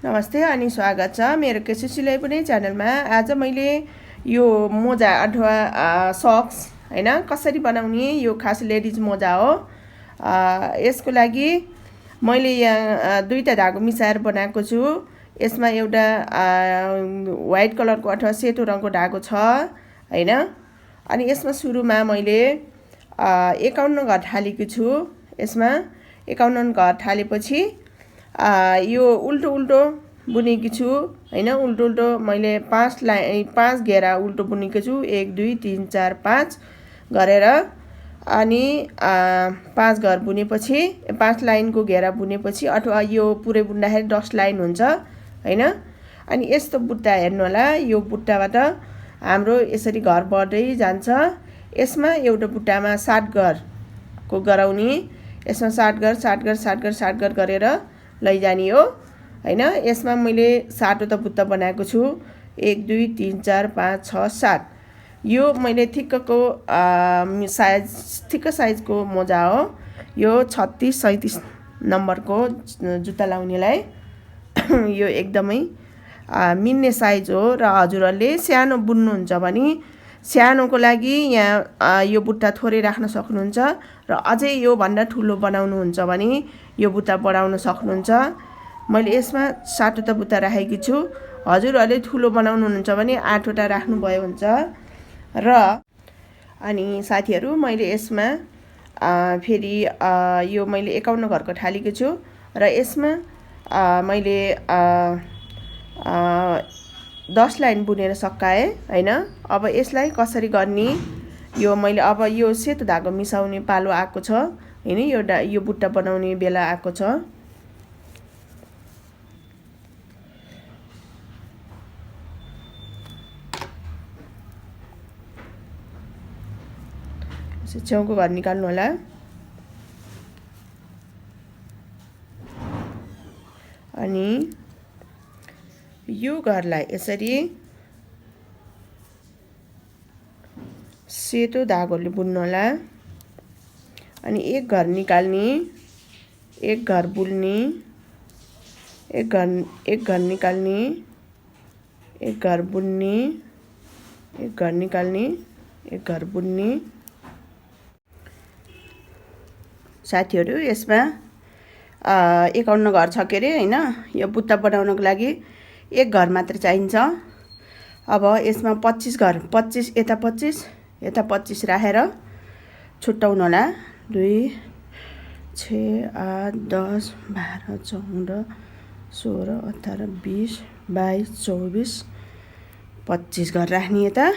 नमस्ते अनि स्वागत छ मेरो केसी सिलाइ पनि च्यानलमा। आज मैले यो मोजा अथवा सक्स हैन कसरी बनाउने, यो खास लेडिज मोजा हो। यसको लागि मैले यहाँ दुईटा धागो मिसाएर बनाएको छु। यसमा एउटा व्हाइट कलरको अथवा सेतो रङको धागो छ हैन। अनि यसमा सुरुमा मैले 51 घर थालेको छु। यसमा 51 घर थालेपछि यो उल्टो उल्टो बुनेकी छु हैन। उल्टो उल्टो मैले 5 घेरा उल्टो बुनेको छु। 1 2 3 4 5 गरेर अनि 5 घर बुनेपछि 5 लाइनको घेरा बुनेपछि अथवा यो पुरै बुन्दाखेरि 10 लाइन हुन्छ हैन। अनि यस्तो बुट्टा हेर्नु होला, यो बुट्टाबाट हाम्रो यसरी घर बढ्दै जान्छ। यसमा एउटा बुट्टामा 7 घरको गराउने, यसमा 7 घर 7 घर 7 घर 7 घर गरेर लैजाने हो हैन। यसमा मैले 7 वटा बुट्टा बनाएको छु। 1 2 3 4 5 6 7। यो मैले ठिक्कको ठिक्क साइजको मोजा हो। यो 36 37 नम्बरको जुत्ता लाउनेलाई यो एकदमै मिल्ने साइज हो। र हजुरहरूले सानो बुन्नुहुन्छ भने सानोको लागि यहाँ यो बुट्टा थोरै राख्न सक्नुहुन्छ, र अझै यो भन्दा ठुलो बनाउनुहुन्छ भने यो बुट्टा बढाउन सक्नुहुन्छ। मैले यसमा 7 वटा बुट्टा राखेकी छु। हजुरहरूले ठुलो बनाउनुहुन्छ भने 8 वटा राख्नुभयो हुन्छ। र अनि साथीहरू, मैले यसमा फेरि यो मैले 51 घरको थालेको छु र यसमा मैले 10 लाइन बुनेर सकाएँ हैन। अब यसलाई कसरी गर्ने, यो मैले अब यो सेतो धागो मिसाउने पालो आएको छ हैन। यो बुट्टा बनाउने बेला आएको छ। छेउको घर निकाल्नु होला। अनि यो घरलाई यसरी सेतो धागोले बुन्नु होला। अनि एक घर निकाल्ने, एक घर बुन्ने, एक घर निकाल्ने, एक घर बुन्ने, एक घर निकाल्ने, एक घर बुन्ने। साथीहरू, यसमा 51 घर छ के अरे हैन। यो बुट्टा बनाउनको लागि एक घर मात्र चाहिन्छ। अब यसमा 25 घर, 25 यता 25 यता 25 राखेर छुट्टाउनु होला। 2 6 8 10 12 14 16 18 20 22 24 25 घर राख्ने यता।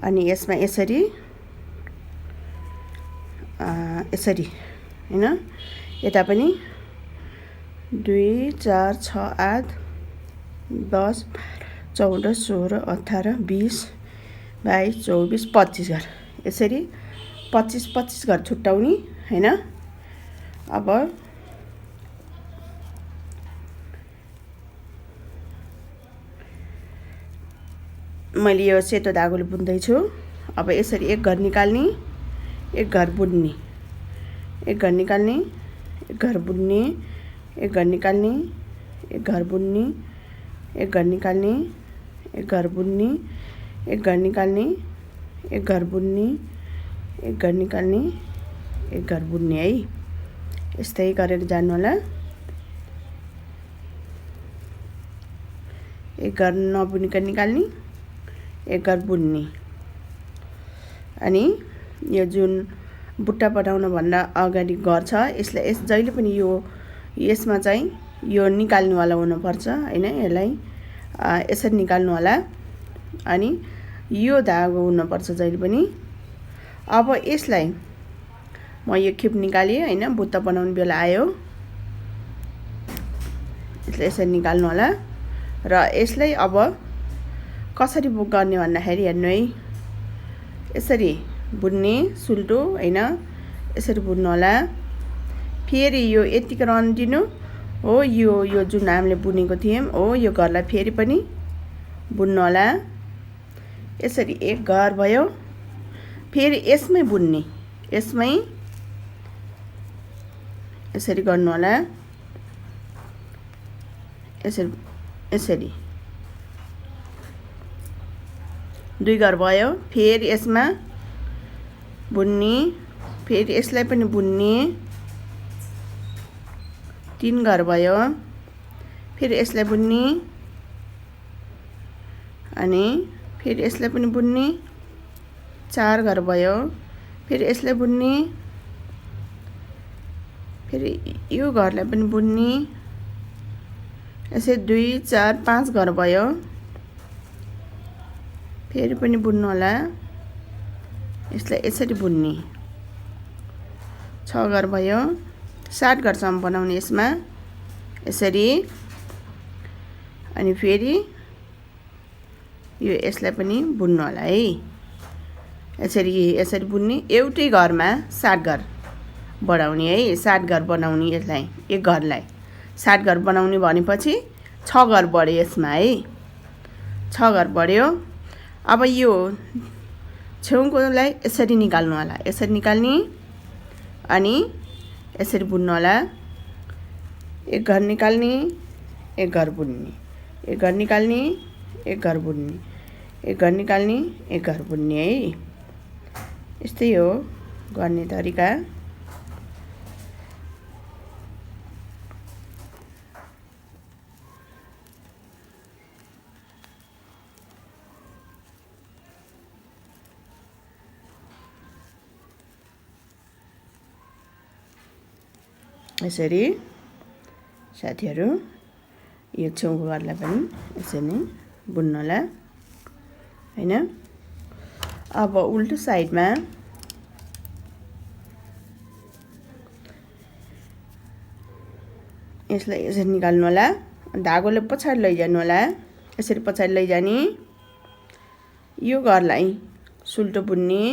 अनि यसमा यसरी यसरी हैन। यता पनि 2 4 6 8 10 12 14 18 20 22 24 25 घर, यसरी 25 घर छुट्टाउने हैन। अब मैले यो सेतो धागोले बुन्दैछु। अब यसरी एक घर निकाल्ने, एक घर बुन्ने, एक घर निकाल्ने, एक घर बुन्ने, एक घर निकाल्ने, एक घर बुन्ने, एक घर निकाल्ने, एक घर बुन्ने, एक घर निकाल्ने, एक घर बुन्ने, एक घर निकाल्ने, एक घर बुन्ने है। यस्तै गरेर जानु होला। एक घर नबुनिकन निकाल्ने, एक घर बुन्ने। अनि यो जुन बुट्टा बनाउन भन्दा अगाडि घर छ, यसलाई जहिले पनि यसमा चाहिँ यो निकाल्नुवाला हुनुपर्छ हैन। यसलाई यसरी निकाल्नु होला। अनि यो धागो हुनुपर्छ जहिले पनि। अब यसलाई म यो खेप निकालेँ हैन। बुट्टा बनाउने बेला आयो, यसलाई यसरी निकाल्नु होला। र यसलाई अब कसरी गर्ने भन्दाखेरि हेर्नु है। यसरी बुन्ने सुल्टो हैन, यसरी बुन्नु होला। फेरि यो यतिको रन दिनु हो। यो जुन हामीले बुनेको थियौँ हो, यो घरलाई फेरि पनि बुन्नु होला। यसरी एक घर भयो। फेरि यसमै बुन्ने, यसमै यसरी गर्नु होला। यसरी यसरी 2 घर भयो। फेरि यसमा बुन्नी, फेरि यसलाई पनि बुन्नी, 3 घर भयो। फेरि यसलाई बुन्नी अनि फेरि यसलाई पनि बुन्नी, 4 घर भयो। फेरि यसलाई बुन्नी, फेरि यो घरलाई पनि बुन्नी, यसै 2 4 5 घर भयो। फेरि पनि बुन्नु होला, यसलाई यसरी बुन्नी, 6 घर भयो। 7 घरसम्म बनाउने यसमा यसरी। अनि फेरि यो यसलाई पनि बुन्नु होला है, यसरी यसरी बुन्ने। एउटै घरमा 7 घर बढाउने है, 7 घर बनाउने यसलाई, एक घरलाई 7 घर बनाउने भनेपछि 6 घर बढ्यो यसमा है, 6 घर बढ्यो। अब यो छेउकोलाई यसरी निकाल्नु होला, यसरी निकाल्ने अनि यसरी बुन्नु होला। एक घर निकाल्ने, एक घर बुन्ने, एक घर निकाल्ने, एक घर बुन्ने, एक घर निकाल्ने, एक घर बुन्ने है। यस्तै हो गर्ने तरिका। यसरी साथीहरू यो छेउको घरलाई पनि यसरी नै बुन्नु होला हैन। अब उल्टो साइडमा यसलाई यसरी निकाल्नु होला, धागोले पछाडि लैजानु होला, यसरी पछाडि लैजाने। यो घरलाई सुल्टो बुन्ने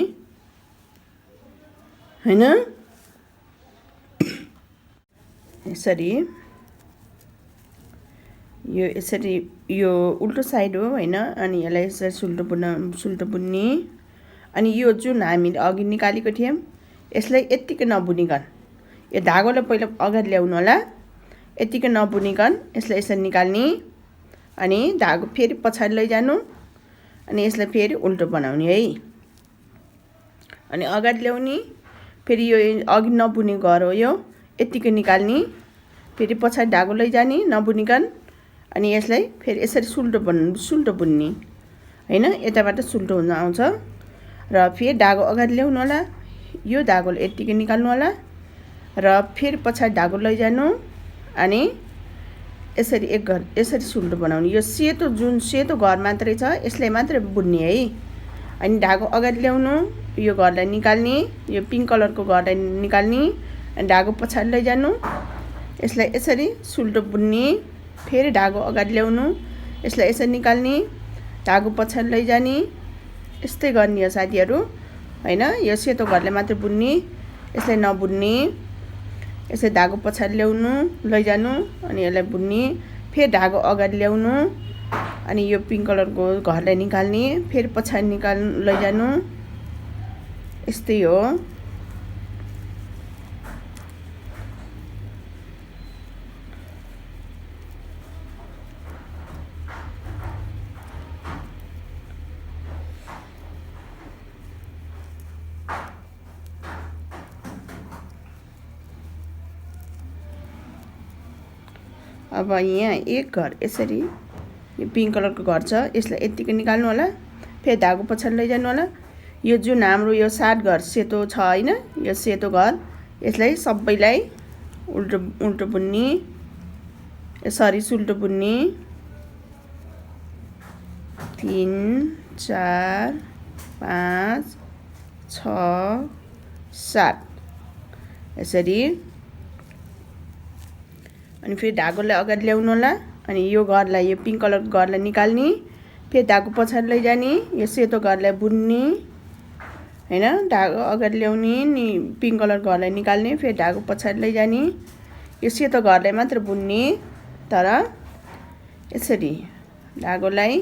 हैन, यसरी यो यसरी यो उल्टो साइड हो हैन। अनि यसलाई यसरी सुल्टो बुन्ने। अनि यो जुन हामीले अघि निकालेको थियौँ यसलाई यत्तिकै नबुनिकन यो धागोलाई पहिला अगाडि ल्याउनु होला, यत्तिकै नबुनिकन यसलाई यसरी निकाल्ने अनि धागो फेरि पछाडि लैजानु अनि यसलाई फेरि उल्टो बनाउने है। अनि अगाडि ल्याउने, फेरि यो अघि नबुनेको घर हो यो, यत्तिकै निकाल्ने, फेरि पछाडि धागो लैजाने नबुनिकन अनि यसलाई फेरि यसरी सुल्टो बुन्ने हैन। यताबाट सुल्टो हुन आउँछ र फेरि धागो अगाडि ल्याउनु होला, यो धागोले यत्तिकै निकाल्नु होला र फेरि पछाडि धागो लैजानु अनि यसरी एक घर यसरी सुल्टो बनाउने। यो सेतो जुन सेतो घर मात्रै छ यसलाई मात्रै बुन्ने है। अनि धागो अगाडि ल्याउनु, यो घरलाई निकाल्ने, यो पिङ्क कलरको घरलाई निकाल्ने अनि धागो पछाडि लैजानु, यसलाई यसरी सुल्टो बुन्ने, फेरि धागो अगाडि ल्याउनु, यसलाई यसरी निकाल्ने, धागो पछाडि लैजाने। यस्तै गर्ने हो साथीहरू हैन। यो सेतो घरलाई मात्र बुन्ने, यसलाई नबुन्ने, यसरी धागो पछाडि ल्याउनु लैजानु अनि यसलाई बुन्ने, फेरि धागो अगाडि ल्याउनु अनि यो पिङ्क कलरको घरलाई निकाल्ने, फेरि पछाडि लैजानु। यस्तै हो। अब यहाँ एक घर यसरी यो पिङ्क कलरको घर छ यसलाई यत्तिकै निकाल्नु होला, फेरि धागो पछाडि लैजानु होला। यो जुन हाम्रो यो 7 घर सेतो छ हैन, यो सेतो घर यसलाई सबैलाई उल्टो बुन्ने, सरी सुल्टो बुन्ने। 3 4 5 6 7 यसरी। अनि फेरि धागोलाई अगाडि ल्याउनु होला अनि यो घरलाई यो पिङ्क कलरको घरलाई निकाल्ने, फेरि धागो पछाडि लैजाने, यो सेतो घरलाई बुन्ने हैन। धागो अगाडि ल्याउने नि पिङ्क कलरको घरलाई निकाल्ने, फेरि धागो पछाडि लैजाने, यो सेतो घरलाई मात्र बुन्ने। तर यसरी धागोलाई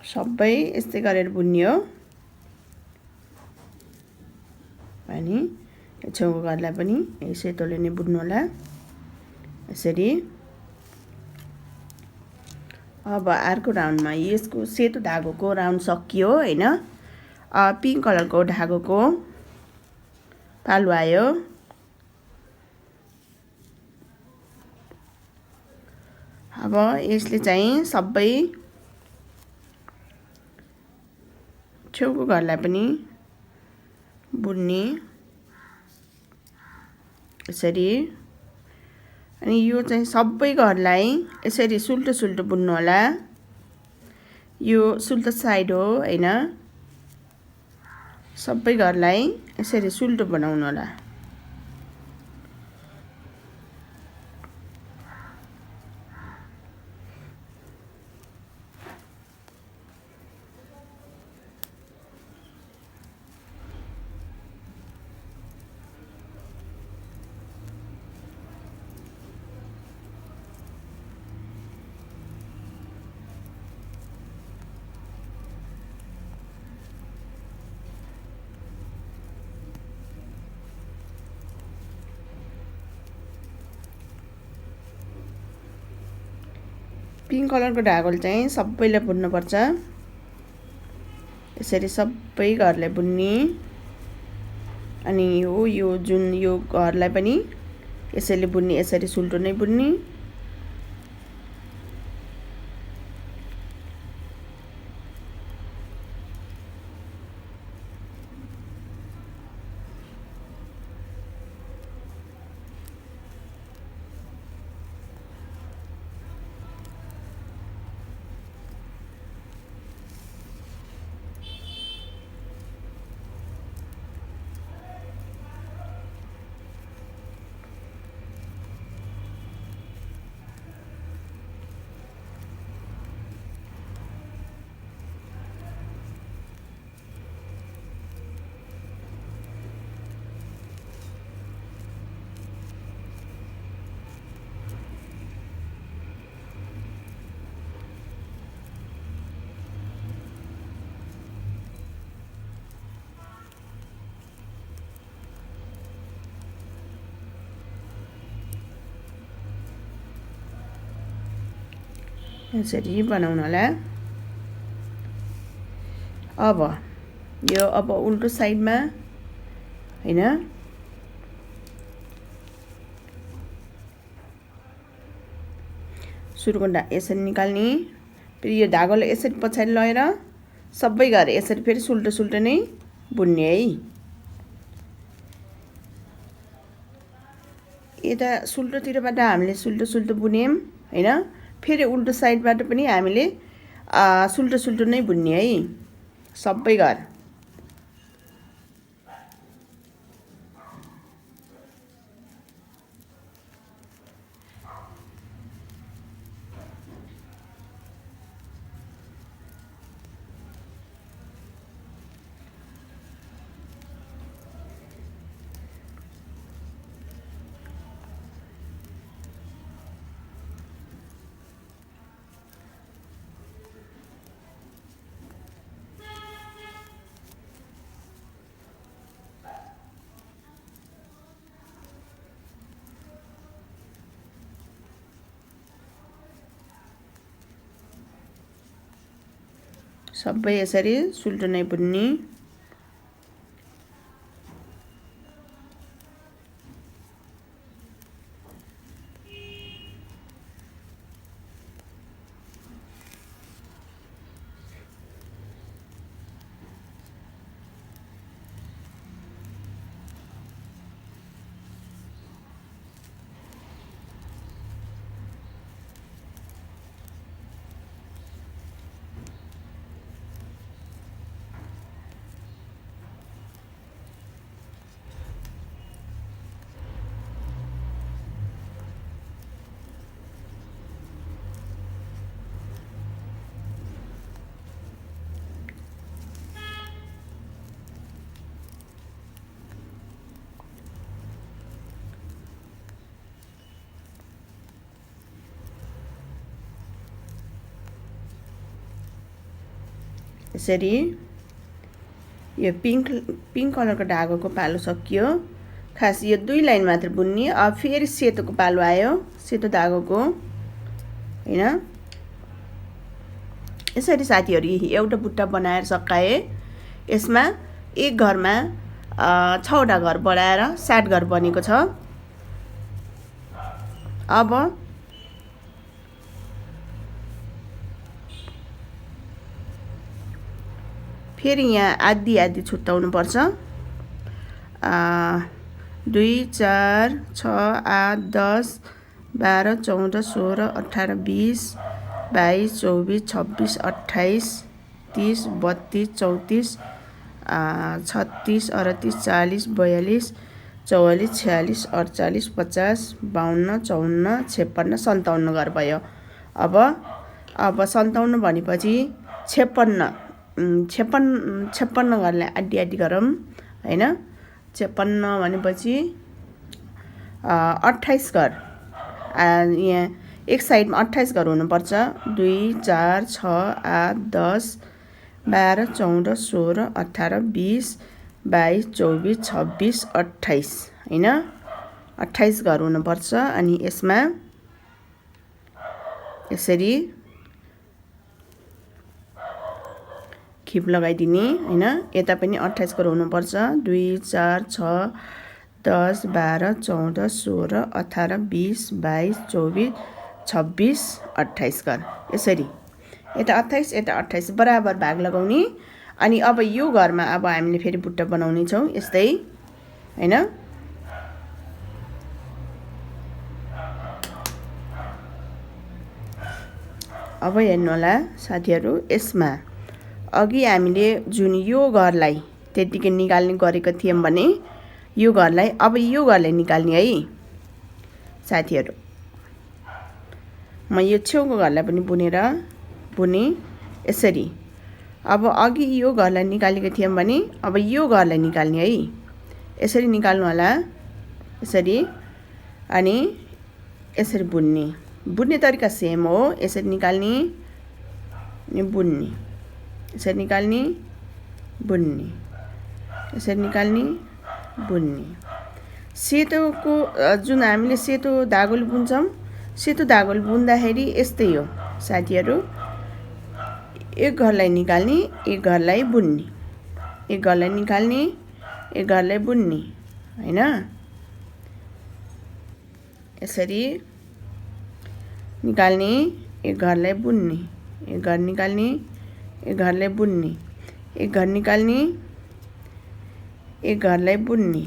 सबै यस्तै गरेर बुन्ने हो। अनि छेउको घरलाई पनि सेतोले नै बुन्नु होला यसरी। अब अर्को राउन्डमा यसको सेतो धागोको राउन्ड सकियो हैन। पिङ्क कलरको धागोको पालु आयो। अब यसले चाहिँ सबै छेउको घरलाई पनि बुन्ने यसरी। अनि यो चाहिँ सबै घरलाई यसरी सुल्टो सुल्टो बुन्नु होला। यो सुल्टो साइड हो हैन। सबै घरलाई यसरी सुल्टो बनाउनु होला। पिङ्क कलरको धागोले चाहिँ सबैलाई बुन्नुपर्छ। यसरी सबै घरलाई बुन्ने। अनि यो जुन यो घरलाई पनि यसैले बुन्ने, यसरी सुल्टो नै बुन्ने। यसरी बनाउनु होला। अब उल्टो साइडमा हैन। सुरुको यसरी निकाल्ने। फेरि यो धागोलाई यसरी पछाडि लगेर सबै घर यसरी फेरि सुल्टो सुल्टो नै बुन्ने है। यता सुल्टोतिरबाट हामीले सुल्टो सुल्टो बुन्यौं हैन। फेरि उल्टो साइडबाट पनि हामीले सुल्टो सुल्टो नै बुन्ने है सबै घर। सबै यसरी सुल्टो नै बुन्ने। यसरी यो पिङ्क कलरको धागोको पालो सकियो। खास यो 2 लाइन मात्र बुन्ने। अब फेरि सेतोको पालो आयो, सेतो धागोको हैन। यसरी साथीहरु एउटा बुट्टा बनाएर सकाए। यसमा एक घरमा 6 वटा घर बढाएर 7 घर बनेको छ। अब फेरि यहाँ आधी आधी छुट्याउनु पर्छ। 2 4 6 8 10 12 14 16 18 20 22 24 26 28 30 32 34 36 38 40 42 44 46 48 50 52 54 56 57 घर भयो। अब 57 भनेपछि 56 घरलाई आधी आधी गरौँ हैन। 56 भनेपछि 28 घर। यहाँ एक साइडमा 28 घर हुनुपर्छ। 2 4 6 8 10 12 14 16 18 20 22 24 26 28 हैन। 28 घर हुनुपर्छ। अनि यसमा यसरी खिप लगाइदिने हैन। यता पनि 28 घर हुनुपर्छ। 2 4 6 10 12 14 16 18 20 22 24 26 28 घर। यसरी यता 28 यता 28 बराबर भाग लगाउने। अनि अब यो घरमा अब हामीले फेरि बुट्टा बनाउने छौं यस्तै हैन। अब हेर्नु होला साथीहरु, यसमा अघि हामीले जुन यो घरलाई त्यतिकै निकाल्ने गरेको थियौं भने यो घरलाई अब यो घरलाई निकाल्ने है साथीहरु। म यो छेउको घरलाई पनि बुने यसरी। अब अघि यो घरलाई निकालेको थियौं भने अब यो घरलाई निकाल्ने है। यसरी निकाल्नु होला यसरी। अनि यसरी बुन्ने तरिका सेम हो। यसरी निकाल्ने अनि बुन्ने, यसरी निकाल्ने बुन्ने, यसरी निकाल्ने बुन्ने। सेतोको जुन हामीले सेतो धागोले बुन्छौं, सेतो धागोले बुन्दाखेरि यस्तै हो साथीहरु। एक घरलाई निकाल्ने, एक घरलाई बुन्ने, एक घरलाई निकाल्ने, एक घरलाई बुन्ने हैन। यसरी निकाल्ने, एक घरलाई बुन्ने, एक घर निकाल्ने, एक घरलाई बुन्ने, एक घर निकाल्ने, एक घरलाई बुन्ने,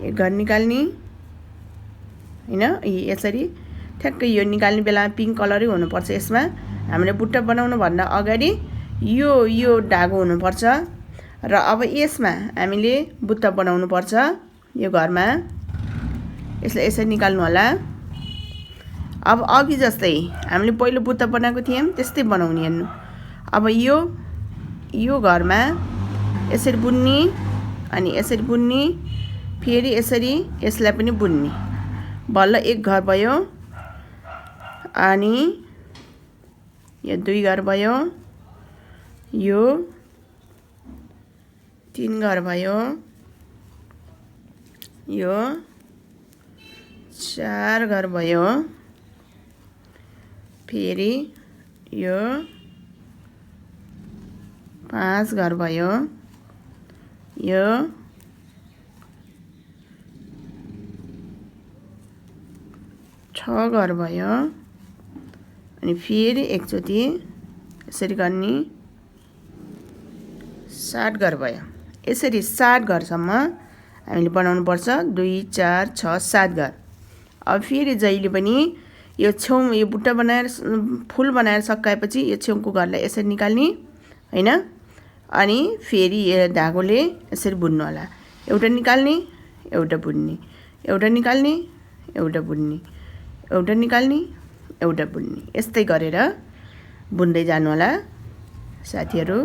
एक घर निकाल्ने हैन। यसरी ठ्याक्कै यो निकाल्ने बेलामा पिङ्क कलरै हुनुपर्छ। यसमा हामीले बुट्टा बनाउनु भन्दा अगाडि यो धागो हुनुपर्छ। र अब यसमा हामीले बुट्टा बनाउनु पर्छ यो घरमा। यसलाई यसरी निकाल्नु होला। अब अघि जस्तै हामीले पहिलो बुट्टा बनाएको थियौं त्यस्तै बनाउने हेर्नु। अब यो घरमा यसरी बुन्ने, अनि यसरी बुन्ने, फेरि यसरी यसलाई पनि बुन्ने। बल्ल एक घर भयो। अनि यो 2 घर भयो, यो 3 घर भयो, यो 4 घर भयो, फेरि यो 5 घर भयो, यो 6 घर भयो। अनि फेरि एकचोटि यसरी गर्ने 7 घर भयो। यसरी 7 घरसम्म हामीले बनाउनु पर्छ। 2 4 6 7 घर। अब फेरि जहिले पनि यो यो बुट्टा बनाएर फुल बनाएर सकाएपछि यो छेउको घरलाई यसरी निकाल्ने हैन। अनि फेरि यो धागोले यसरी बुन्नु होला। एउटा निकाल्ने, एउटा बुन्ने, एउटा निकाल्ने, एउटा बुन्ने, एउटा निकाल्ने, एउटा बुन्ने। यस्तै गरेर बुन्दै जानु होला साथीहरु।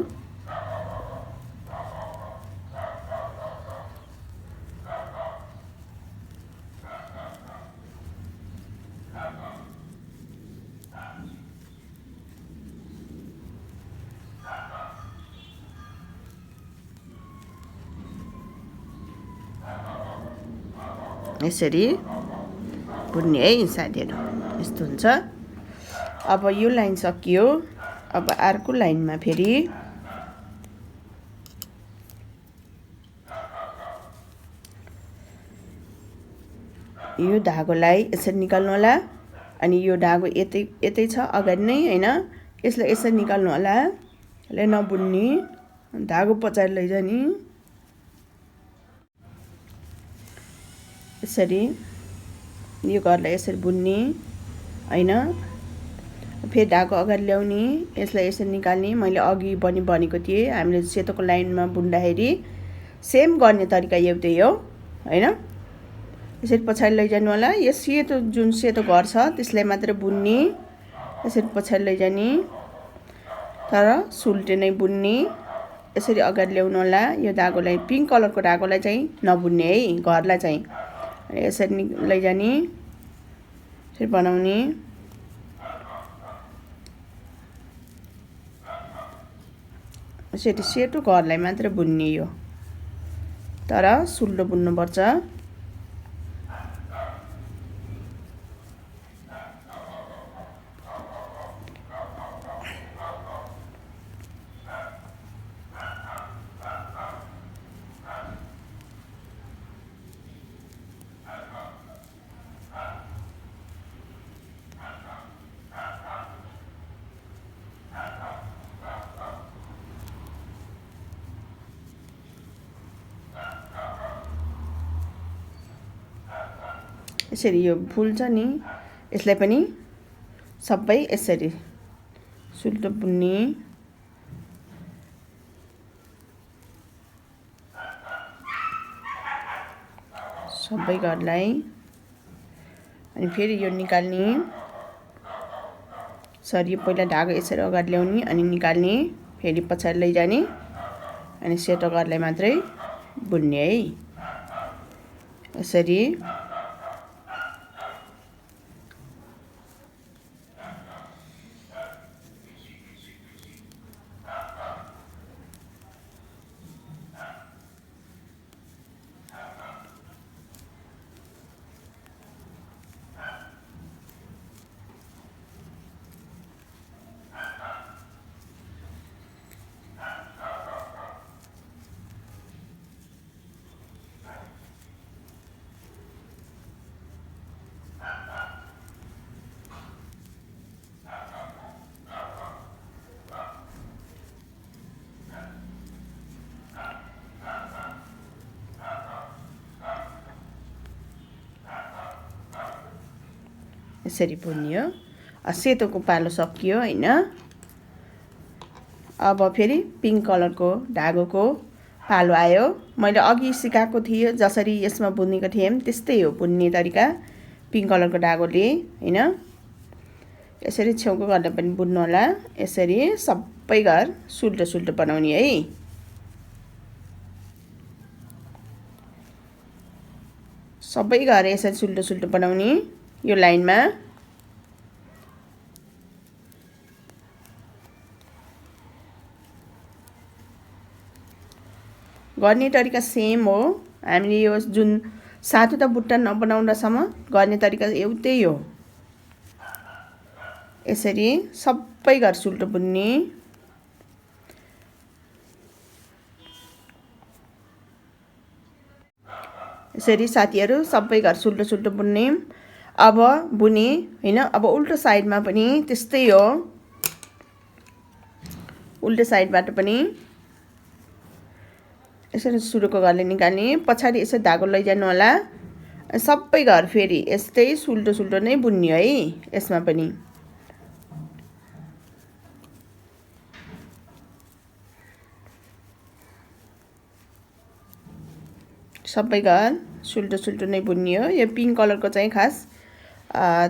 यसरी बुन्ने है साथीहरू। यस्तो हुन्छ। अब यो लाइन सकियो। अब अर्को लाइनमा फेरि यो धागोलाई यसरी निकाल्नु होला। अनि यो धागो यतै छ अगाडि नै हैन, यसलाई यसरी निकाल्नु होला। यसलाई नबुन्नी, धागो पछाडि लैजाने। यसरी यो घरलाई यसरी बुन्ने हैन। फेरि धागो अगाडि ल्याउने, यसलाई यसरी निकाल्ने। मैले अघि पनि भनेको थिएँ, हामीले सेतोको लाइनमा बुन्दाखेरि सेम गर्ने तरिका एउटै हो हैन। यसरी पछाडि लैजानु होला। यो सेतो जुन सेतो घर छ त्यसलाई मात्र बुन्ने, यसरी पछाडि लैजाने, तर सुल्टे नै बुन्ने। यसरी अगाडि ल्याउनु होला। यो धागोलाई पिङ्क कलरको धागोलाई चाहिँ नबुन्ने है, घरलाई चाहिँ यसरी लैजाने, यसरी बनाउने। यसरी सेतो घरलाई मात्र बुन्ने यो, तर सुल्टो बुन्नुपर्छ। यसरी यो फुल छ नि, यसलाई पनि सबै यसरी सुल्टो बुन्ने। सबै घरलाई। अनि फेरि यो निकाल्ने। सरी यो पहिला धागो यसरी अगाडि ल्याउने अनि निकाल्ने, फेरि पछाडि लैजाने, अनि सेतो घरलाई मात्रै बुन्ने है यसरी। यसरी बुनियो। सेतोको पालो सकियो हैन। अब फेरि पिङ्क कलरको धागोको पालो आयो। मैले अघि सिकाएको थिएँ जसरी यसमा बुनेको थिएँ त्यस्तै हो बुन्ने तरिका पिङ्क कलरको धागोले हैन। यसरी छेउको घरलाई पनि बुन्नु होला। यसरी सबै घर सुल्टो सुल्टो बनाउने है। सबै घर यसरी सुल्टो सुल्टो बनाउने यो लाइनमा। गर्ने तरिका सेम हो। हामीले यो जुन सातवटा बुट्टा नबनाउन्दासम्म गर्ने तरिका एउटै हो। यसरी सबै घर सुल्टो बुन्ने। यसरी साथीहरू सबै घर सुल्टो सुल्टो बुन्ने। अब बुने हैन। अब उल्टो साइडमा पनि त्यस्तै हो। उल्टो साइडबाट पनि यसरी सुरुको घरले निकाल्ने, पछाडि यसरी धागो लैजानु होला। सबै घर फेरि यस्तै सुल्टो सुल्टो नै बुन्ने है यसमा पनि। सबै घर सुल्टो सुल्टो नै बुन्ने हो। यो पिङ्क कलरको चाहिँ खास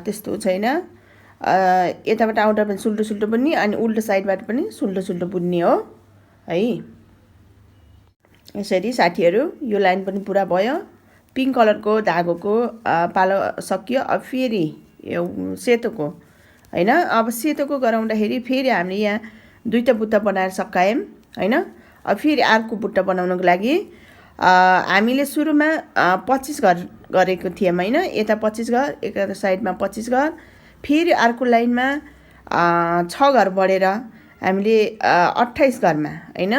त्यस्तो छैन। यताबाट आउँदा पनि सुल्टो सुल्टो बुन्ने अनि उल्टो साइडबाट पनि सुल्टो सुल्टो बुन्ने हो है। यसरी साथीहरू यो लाइन पनि पुरा भयो। पिङ्क कलरको धागोको पालो सकियो। अब फेरि यो सेतोको हैन। अब सेतोको गराउँदाखेरि फेरि हामीले यहाँ दुईटा बुट्टा बनाएर सकायौँ हैन। अब फेरि अर्को बुट्टा बनाउनको लागि हामीले सुरुमा 25 घर गरेको थियौँ हैन। यता 25 घर, यता साइडमा 25 घर, फेरि अर्को लाइनमा 6 घर बढेर हामीले 28 घरमा हैन।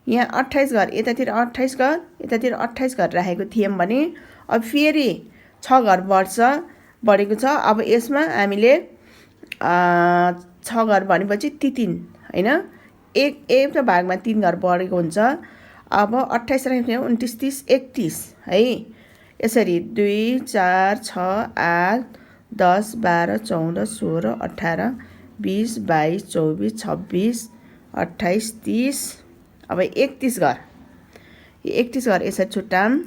यहाँ 28 घर, यतातिर 28 घर, यतातिर 28 घर राखेको थियौँ भने अब फेरि 6 घर बढेको छ। अब यसमा हामीले 6 घर भनेपछि ती 3 हैन, एउटा भागमा 3 घर बढेको हुन्छ। अब 28 राख्यो 29 30 31 है। यसरी 2 4 6 8 10 12 14 16 18 20 22 24 26 28 30, अब 31 घर। 31 घर यसरी छुट्टाम।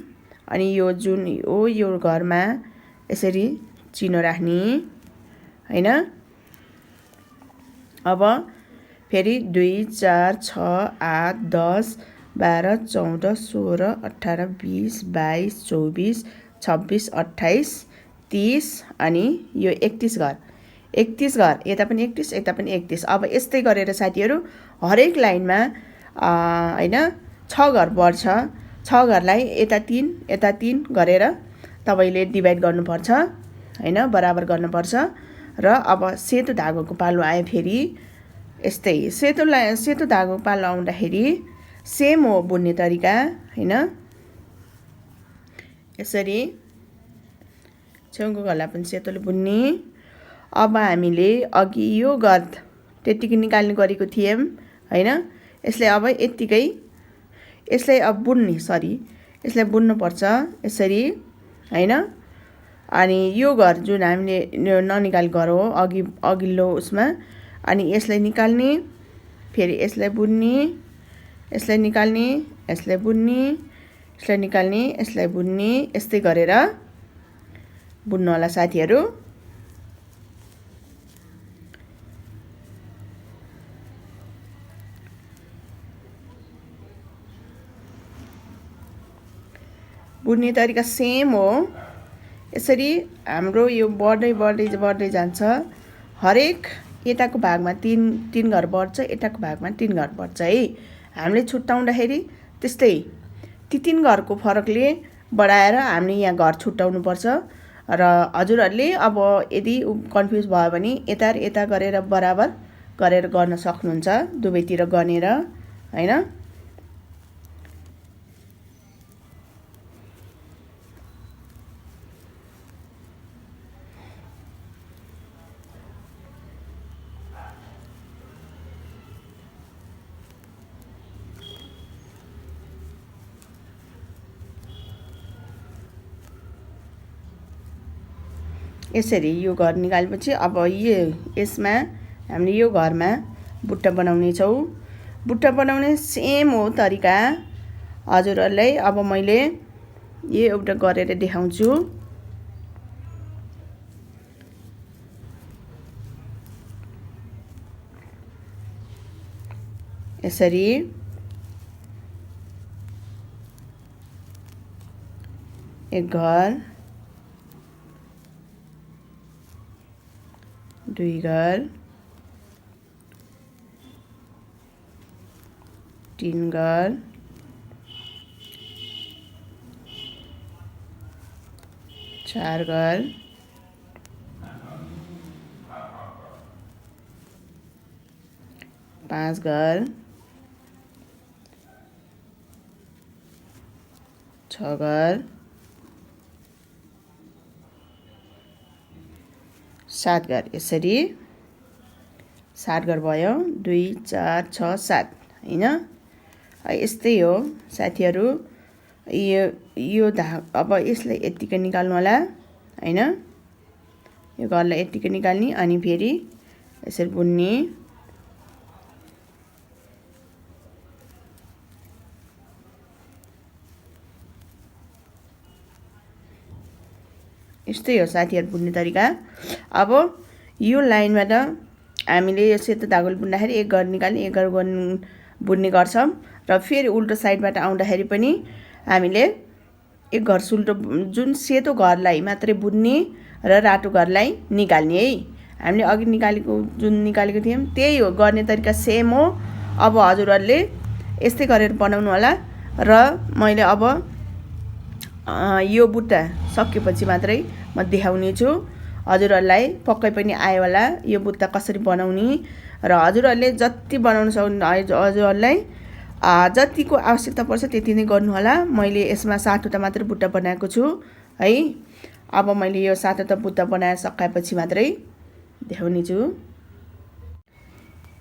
अनि यो जुन यो घरमा यसरी चिनो राख्ने हैन। अब फेरि 2 4 6 8 10 12 14 16 18 20 22 24 26 28 30 अनि यो 31 घर। 31 घर, यता पनि 31 यता पनि 31। अब यस्तै गरेर साथीहरू हरेक लाइनमा हैन 6 घर बढ्छ। 6 घरलाई यता 3 गरेर तपाईले डिभाइड गर्नुपर्छ हैन, बराबर गर्नुपर्छ। र अब सेतो धागोको पालो आयो फेरि यस्तै। सेतो धागोको पालो आउँदाखेरि सेम हो बुन्ने तरिका हैन। यसरी छेउको घरलाई पनि सेतोले बुन्ने। अब हामीले अघि यो घर त्यतिकै निकाल्ने गरेको थियौँ हैन। यसलाई अब यतिकै यसलाई अब बुन्ने, यसलाई बुन्नुपर्छ यसरी हैन। अनि यो घर जुन हामीले ननिकाल घर हो अघिल्लो उसमा, अनि यसलाई निकाल्ने, फेरि यसलाई बुन्ने, यसलाई निकाल्ने, यसलाई बुन्ने, यसलाई निकाल्ने, यसलाई बुन्ने, यस्तै गरेर बुन्नु होला साथीहरू। बुन्ने तरिका सेम हो। यसरी हाम्रो यो बढ्दै जान्छ। हरेक यताको भागमा 3 घर बढ्छ, यताको भागमा 3 घर बढ्छ है। हामीले छुट्टाउँदाखेरि त्यस्तै ती 3 घरको फरकले बढाएर हामीले यहाँ घर छुट्टाउनु पर्छ। र हजुरहरूले अब यदि कन्फ्युज भयो भने यता र यता गरेर बराबर गरेर गर्न सक्नुहुन्छ, दुवैतिर गनेर हैन। यसरी यो घर निकालेपछि अब यसमा हामीले यो घरमा बुट्टा बनाउने छौँ। बुट्टा बनाउने सेम हो तरिका हजुरहरूलाई। अब मैले यो एउटा गरेर देखाउँछु। यसरी एक घर, 2 घर, 3 घर, 4 घर, 5 घर, 6 घर, 7 घर। यसरी 7 घर भयो। 2 4 6 7 हैन। यस्तै हो साथीहरू। यो अब यसलाई यतिकै निकाल्नु होला हैन। यो घरलाई यतिकै निकाल्ने, अनि फेरि यसरी बुन्ने। यस्तै हो साथीहरू बुन्ने तरिका। अब यो लाइनबाट हामीले यो सेतो धागोले बुन्दाखेरि एक घर निकाल्ने, एक घर बुन्ने गर्छौँ। र फेरि उल्टो साइडबाट आउँदाखेरि पनि हामीले एक घर सुल्टो जुन सेतो घरलाई मात्रै बुन्ने र रातो घरलाई निकाल्ने है। हामीले अघि निकालेको थियौँ त्यही हो, गर्ने तरिका सेम हो। अब हजुरहरूले यस्तै गरेर बनाउनु होला। र मैले अब यो बुट्टा सकेपछि मात्रै म देखाउने छु हजुरहरूलाई। पक्कै पनि आयो होला यो बुट्टा कसरी बनाउने र हजुरहरूले जति बनाउन सक्नु हजुरहरूलाई जतिको आवश्यकता पर्छ त्यति नै गर्नुहोला। मैले यसमा 7वटा मात्र बुट्टा बनाएको छु है। अब मैले यो 7वटा बुट्टा बनाएर सकाएपछि मात्रै देखाउने छु।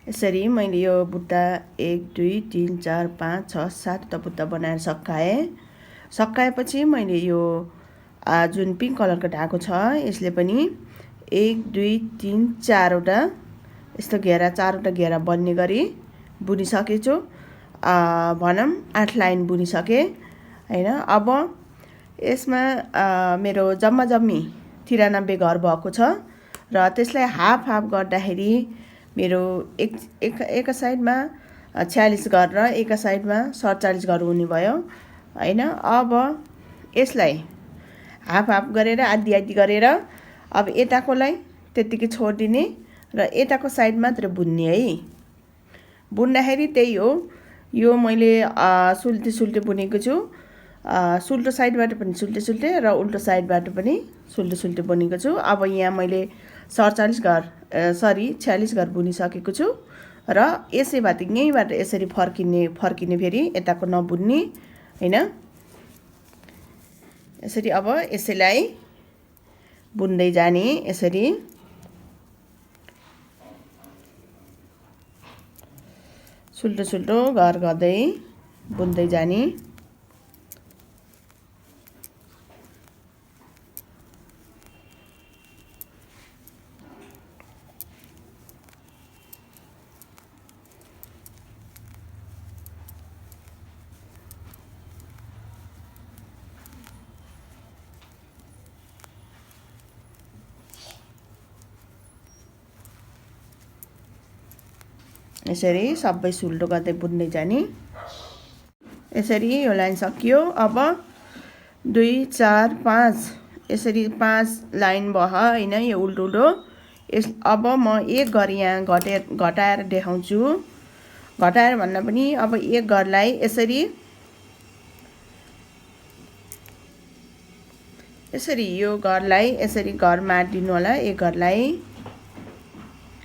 यसरी मैले यो बुट्टा 1 2 3 4 5 6 7वटा बुट्टा बनाएर सकाएपछि मैले यो जुन पिङ्क कलरको धागो छ यसले पनि 1 2 3 4वटा यस्तो घेरा 4वटा घेरा बन्ने गरी बुनिसकेको छु। भनौँ 8 लाइन बुनिसकेँ हैन। अब यसमा मेरो जम्मी 93 घर भएको छ र त्यसलाई हाफ गर्दाखेरि मेरो एक साइडमा 46 घर र एक साइडमा 47 घर हुने भयो हैन। अब यसलाई हाफ गरेर आधी गरेर अब यताकोलाई त्यतिकै छोडिदिने र यताको साइड मात्र बुन्ने है। बुन्दाखेरि त्यही हो, यो मैले सुल्टे बुनेको छु। सुल्टो साइडबाट पनि सुल्टे र उल्टो साइडबाट पनि सुल्टे बुनेको छु। अब यहाँ मैले 46 घर बुनिसकेको छु र यसैबाट यहीँबाट यसरी फर्किने फेरि यताको नबुन्ने हैन। यसरी अब यसैलाई बुन्दै जाने, यसरी सुल्टो घर गर्दै बुन्दै जाने। यसरी सबै सुल्टो गर्दै बुन्दै जाने। यसरी यो लाइन सकियो। अब 2 4 5 यसरी 5 लाइन भयो हैन, यो उल्टो। अब म एक घर यहाँ घटाएर देखाउँछु। घटाएर भन्दा पनि अब एक घरलाई यसरी यो घरलाई यसरी घर मार्दिनु होला। एक घरलाई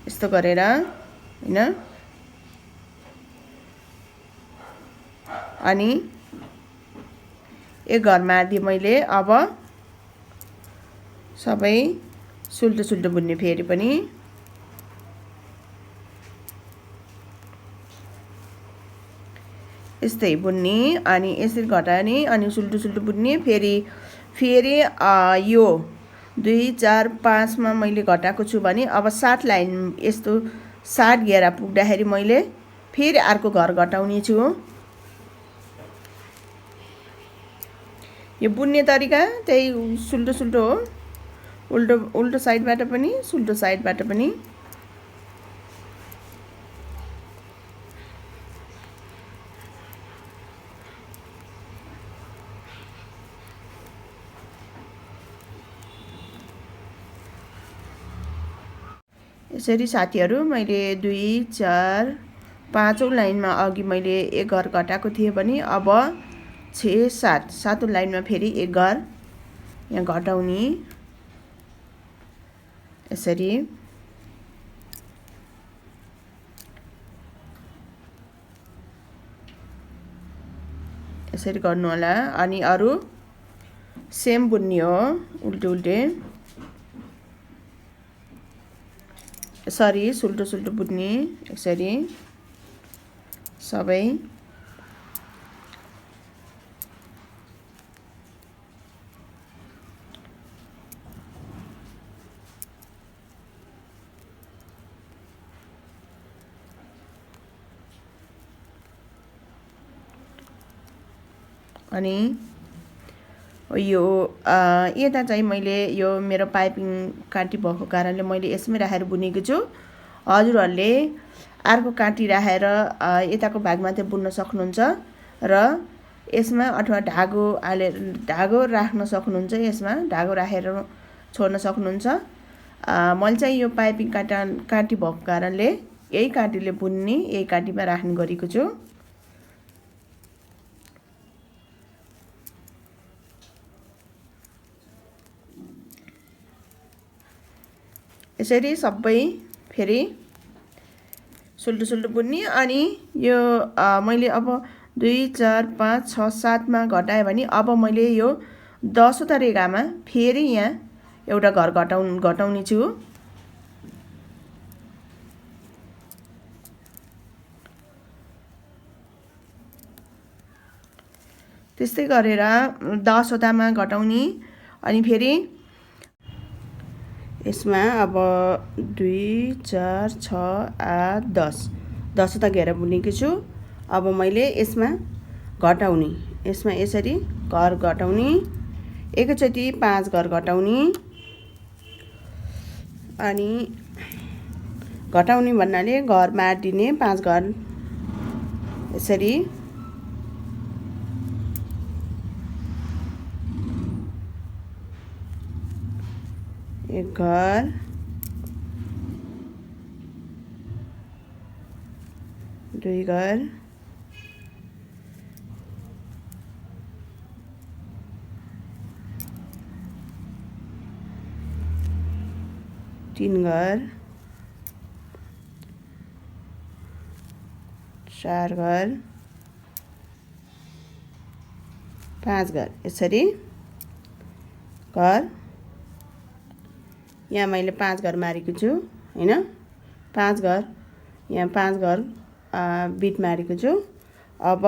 यस्तो गरेर हैन। अनि एक घर मार्दिए मैले। अब सबै सुल्टो बुन्ने फेरि पनि यस्तै बुन्ने अनि यसरी घटाउने अनि सुल्टो बुन्ने। फेरि यो 2 4 5 मा मैले घटाएको छु भने अब 7 लाइन यस्तो 7 घेरा पुग्दाखेरि मैले फेरि अर्को घर घटाउने छु। यो बुन्ने तरिका त्यही सुल्टो हो। उल्टो साइडबाट पनि सुल्टो साइडबाट पनि। यसरी साथीहरू मैले 2 4 5औं लाइनमा अघि मैले एक घर घटाएको थिएँ भने अब 6 7औं लाइनमा फेरि एक घर यहाँ घटाउने। यसरी गर्नु होला। अनि अरु सेम बुन्ने हो, उल्टे सरी सुल्टो बुन्ने। यसरी सबै अनि यो यता चाहिँ मैले यो मेरो पाइपिङ काटी भएको कारणले मैले यसमै राखेर बुनेको छु। हजुरहरूले अर्को काटी राखेर यताको भागमा चाहिँ बुन्न सक्नुहुन्छ र यसमा अथवा धागो राख्न सक्नुहुन्छ। यसमा धागो राखेर छोड्न सक्नुहुन्छ। मैले चाहिँ यो पाइपिङ काटी भएको कारणले यही काटीले बुन्ने, यही काटीमा राख्ने गरेको छु। यसरी सबै फेरि सुल्टो सुल्टो बुन्ने। अनि यो मैले अब 2 4 5 6 7 मा घटाएँ भने अब मैले यो 10वटा रेखामा फेरि यहाँ एउटा घर घटाउने छु। त्यस्तै गरेर 10वटामा घटाउने। अनि फेरि यसमा अब 2 4 6 8 10वटा घेरा बुनेको छु। अब मैले यसमा घटाउने, यसमा यसरी घर घटाउने, एकैचोटि 5 घर घटाउने। अनि घटाउने भन्नाले घर मार्दिने 5 घर यसरी एक घर, दुई घर, तीन घर, चार घर, 5 घर यसरी घर। यहाँ मैले 5 घर मारेको छु हैन, 5 घर, यहाँ 5 घर बिट मारेको छु। अब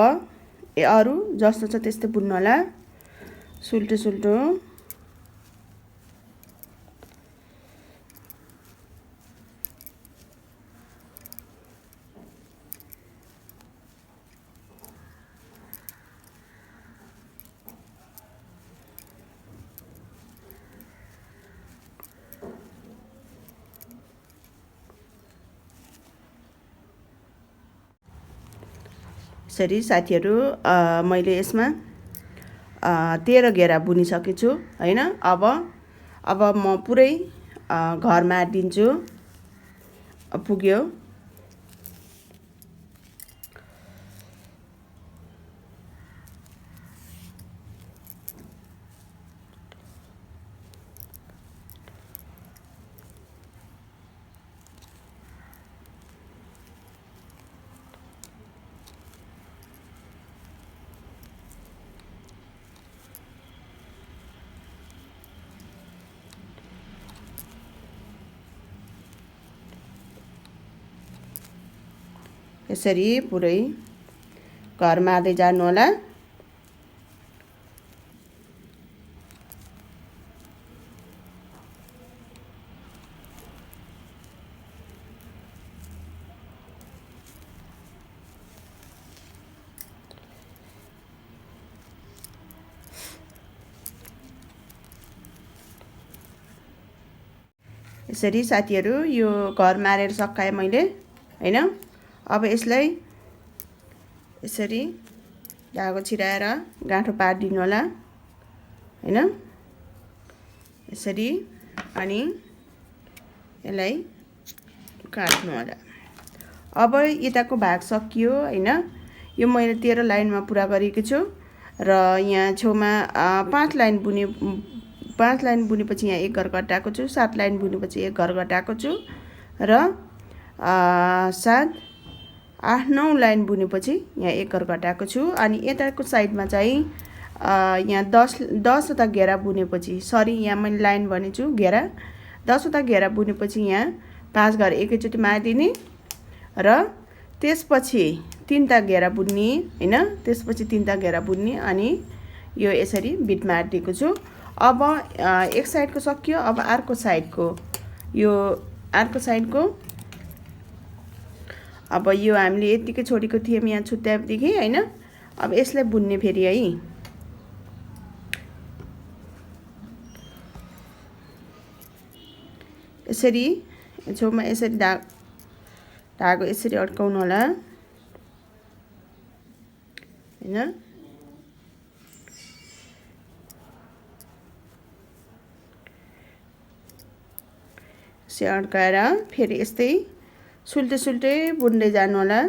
अरु जस्तो छ त्यस्तै बुन्नु होला, सुल्टो सुल्टो। यसरी साथीहरु मैले यसमा 13 घेरा बुनिसकेको छु हैन। अब म पुरै घर मार्दिन्छु। पुग्यो। यसरी पुरै घर मार्दै जानु होला। यसरी साथीहरु यो घर मारेर सकाए मैले हैन। अब यसलाई यसरी धागो छिराएर गाँठो पार्दिनु होला हैन, यसरी। अनि यसलाई काट्नु होला। अब यताको भाग सकियो हैन। यो मैले 13 लाइनमा पुरा गरेको छु र यहाँ छेउमा 5 लाइन बुने, 5 लाइन बुनेपछि यहाँ एक घर घटाएको छु, 7 लाइन बुनेपछि एक घर घटाएको छु र 7 8 9 लाइन बुनेपछि यहाँ एक घर घटाएको छु। अनि यताको साइडमा चाहिँ यहाँ 10वटा घेरा बुनेपछि, सरी यहाँ मैले लाइन भनेछु घेरा, 10वटा घेरा बुनेपछि यहाँ 5 घर एकैचोटि मार्दिने र त्यसपछि 3टा घेरा बुन्ने हैन, त्यसपछि 3टा घेरा बुन्ने। अनि यो यसरी बिट मार्दिएको छु। अब एक साइडको सकियो। अब अर्को साइडको, यो अर्को साइडको अब यो हामीले यतिकै छोडेको थियौं यहाँ छुट्याएदेखि हैन। अब यसलाई बुन्ने फेरि है। यसरी छेउमा यसरी धागो यसरी अड्काउनु होला हैन। यसरी अड्काएर फेरि यस्तै सुल्टे सुल्टे बुन्दै जानु होला।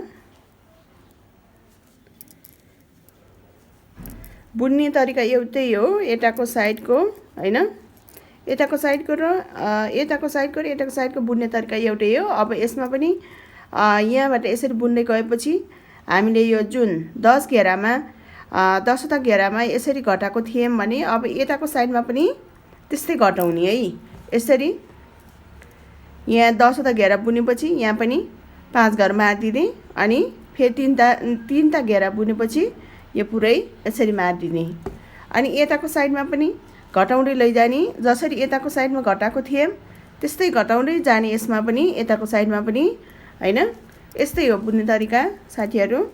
बुन्ने तरिका एउटै हो, यताको साइडको हैन। यताको साइडको र यताको साइडको बुन्ने तरिका एउटै हो। अब यसमा पनि यहाँबाट यसरी बुन्दै गएपछि हामीले यो जुन 10 घेरामा 10वटा घेरामा यसरी घटाएको थियौँ भने अब यताको साइडमा पनि त्यस्तै घटाउने है। यसरी यहाँ 10वटा घेरा बुनेपछि यहाँ पनि 5 घर मारिदिने अनि फेरि तीनटा घेरा बुनेपछि यो पुरै यसरी मारिदिने। अनि यताको साइडमा पनि घटाउँदै लैजाने, जसरी यताको साइडमा घटाएको थियौँ त्यस्तै घटाउँदै जाने यसमा पनि यताको साइडमा पनि हैन। यस्तै हो बुन्ने तरिका साथीहरू।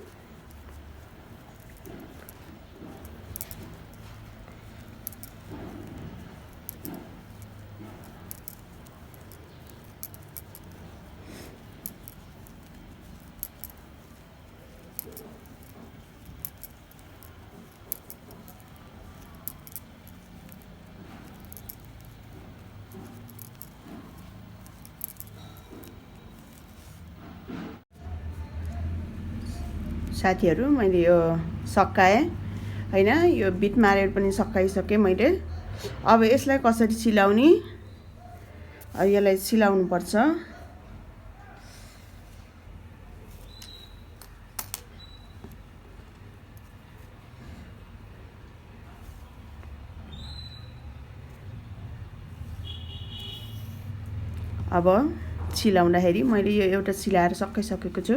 साथीहरू मैले यो सकाएँ हैन, यो बिट मारेर पनि सकाइसकेँ मैले। अब यसलाई कसरी सिलाउने, यसलाई सिलाउनु पर्छ। अब सिलाउँदाखेरि मैले यो एउटा सिलाएर सकाइसकेको छु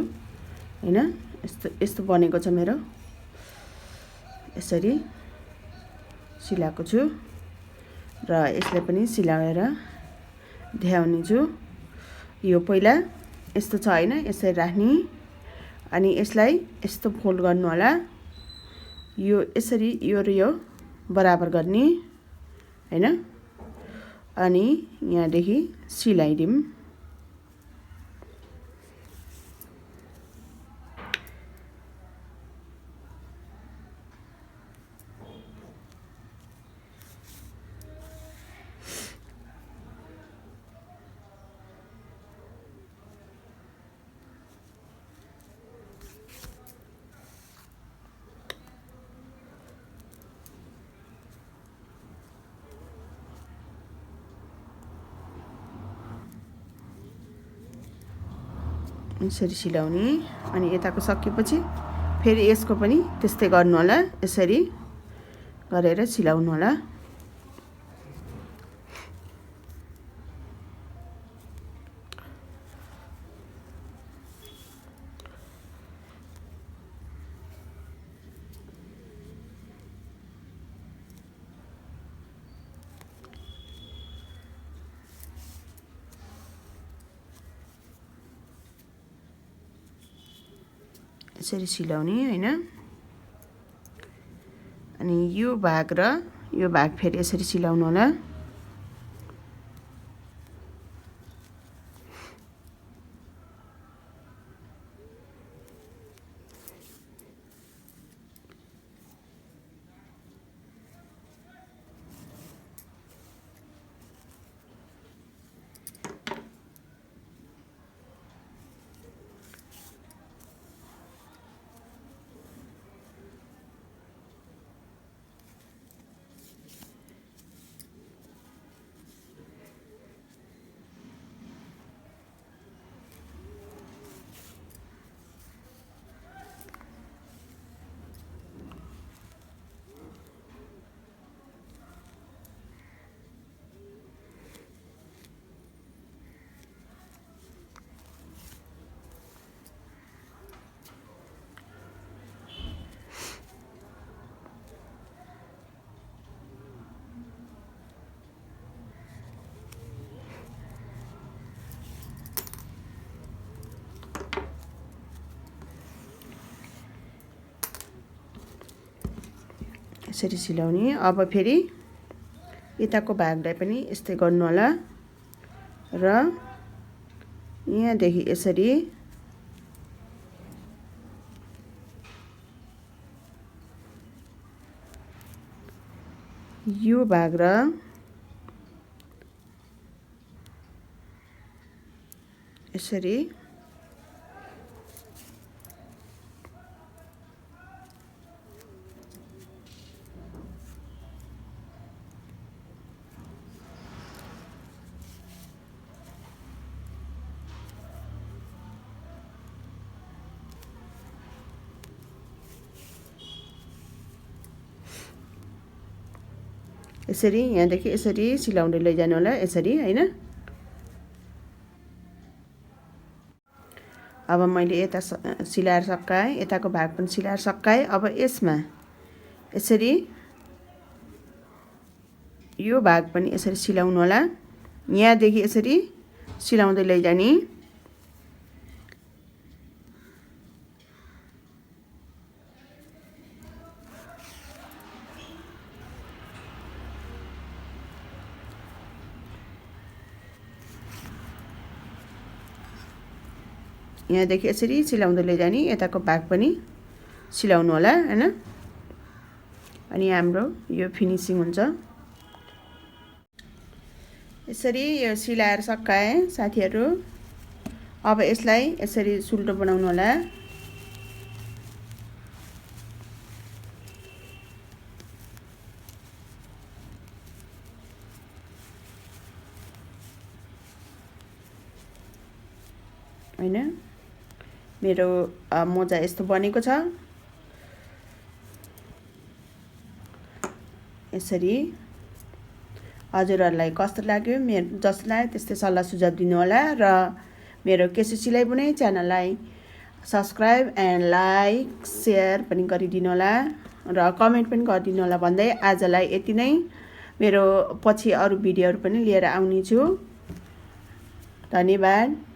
हैन। यस्तो बनेको छ मेरो, यसरी सिलाएको छु र यसलाई पनि सिलाएर देखाउने छु। यो पहिला यस्तो छ हैन, यसरी राख्ने अनि यसलाई यस्तो फोल्ड गर्नु होला। यो यसरी यो र यो बराबर गर्ने हैन। अनि यहाँदेखि सिलाइदिउँ। यसरी सिलाउने अनि यताको सकिएपछि फेरि यसको पनि त्यस्तै गर्नु होला। यसरी गरेर सिलाउनु होला। यसरी सिलाउने हैन। अनि यो भाग र यो भाग फेरि यसरी सिलाउनु होला। यसरी सिलाउने। अब फेरि यताको भागलाई पनि यस्तै गर्नु होला र यहाँदेखि यसरी यो भाग र यसरी यसरी यहाँदेखि यसरी सिलाउँदै लैजानु होला, यसरी हैन। अब मैले यता सिलाएर सकाएँ, यताको भाग पनि सिलाएर सकाएँ। अब यसमा यसरी यो भाग पनि यसरी सिलाउनु होला, यहाँदेखि यसरी सिलाउँदै लैजाने। यहाँदेखि यसरी सिलाउँदै लैजाने, यताको भाग पनि सिलाउनु होला हैन। अनि हाम्रो यो फिनिसिङ हुन्छ। यसरी यो सिलाएर सकाएँ साथीहरू। अब यसलाई यसरी सुल्टो बनाउनु होला। हैन, मेरो मोजा यस्तो बनेको छ। यसरी हजुरहरूलाई कस्तो लाग्यो, मेरो जस्तो लाग्यो त्यस्तै सल्लाह सुझाव दिनु होला र मेरो केसी सिलाइ बुनाइ च्यानललाई सब्स्क्राइब एन्ड लाइक शेयर पनि गरिदिनु होला र कमेन्ट पनि गरिदिनु होला भन्दै आजलाई यति नै। मेरो पछि अरू भिडियोहरू पनि लिएर आउने छु। धन्यवाद।